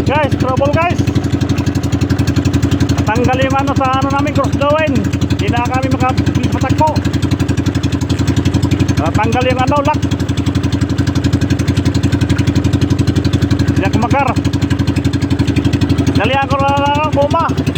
Guys, trouble guys. Tanggal yung ano sa ano namin, cross dawin. Hindi na kami makapatakbo. Tanggal yung ano, lock. Hindi ako makar. Dali ako na lang, buma.